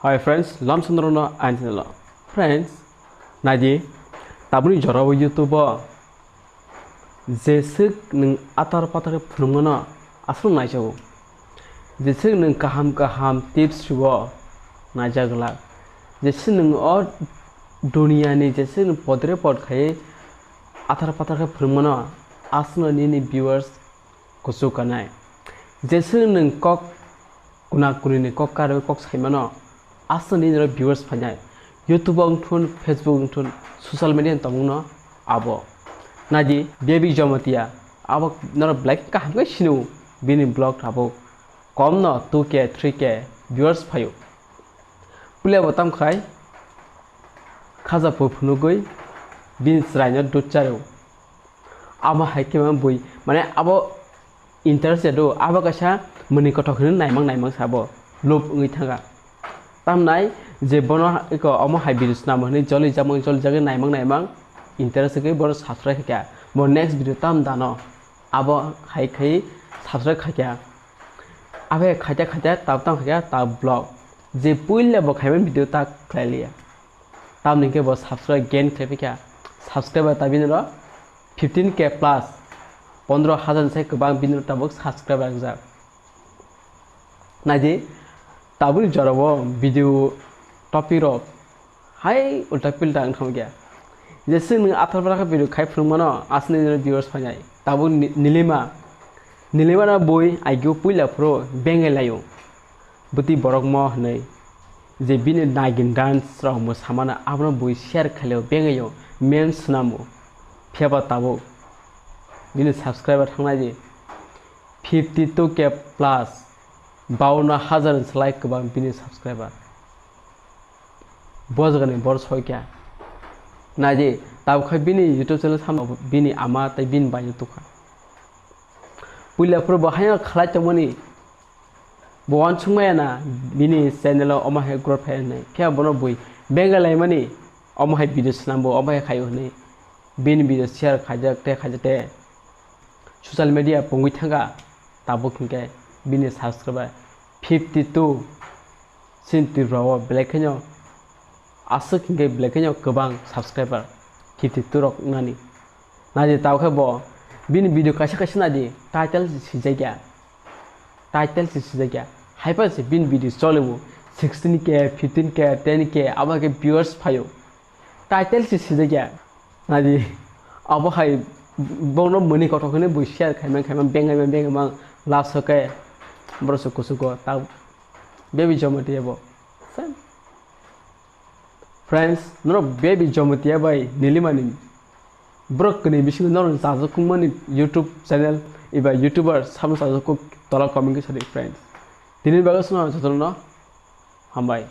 Hi friends, lam sandrono anjela. Friends, naji tabuni jorawo YouTube jesek nung atar patar phulungana asrung naijago. Jesek nung kaham tips shubo naijagla. Jesek nung or dunia ni jesek nung podre pod khaye atar patar phulungana asno ni viewers kusukanai. Jesek nung kok kuna ni kok karo kok saimano asli ni viewers panjai YouTube ngthun Facebook ngthun social media tongno abo naji baby Jamatia abo nor black ka hamga sinu bini blog abo kom no 2k 3k viewers phayo pule botam khai khaja phunugoi bin sraino dutcharo abo haike ma boi mane abo interested do abo kasa mani kothokhin naimang sabo lob ngi thanga tamnai je bono iko omo hybrid na mani joli jage naimang interest ke bor subscribe kya mo next video tam dano abo khai subscribe kya abe khaja tam kya ta blog je puille bo khaiben video ta khailia tam ninke bo subscribe gain khabe kya subscriber ta binro 15k plus 15000 se kebang binro ta bo subscriber ja naji tabuni jorabo video topic ro hai ulta pilta angtham gya jese nung athar bara video khai phumano asni viewers phanyai tabu Nilima na boy aigyo puila pro bengelayo buti borok mo hnai je bini nagin dance ro mo samana abro boy share khalo bengayo men snamo pheba tabo bini subscriber thangna je 52k plus 52,000 like kebang bini subscriber bozgane bor soikya naji tab khai bini YouTube channel sam bini ama tai bin ba YouTube kha puila pro bahaya khala chamani bon chungmaya na bini channel oma he growth he nai kya bono boi bengalai mani oma he video snambo oma he khayo ne bini video share khajate social media pongui thanga tabo khingke bini subscriber 52 sinti raw blacknyo asuk nge blacknyo kebang subscriber 52 rok nani naji taw khabo bini video kaisa naji title sijagya hyper se bin video solebo 16k 15k 10k abake viewers phayo title sijagya naji abo hai bono moni kotokhone boi share khaimang bengamang love soke broso kusuko ta baby Jamatia bo friends no baby Jamatia by Nilima ni brok ni bisu no sajo kumani YouTube channel iba YouTuber sam sajo ko tola comment ke sari friends tini bagas no jotono hambai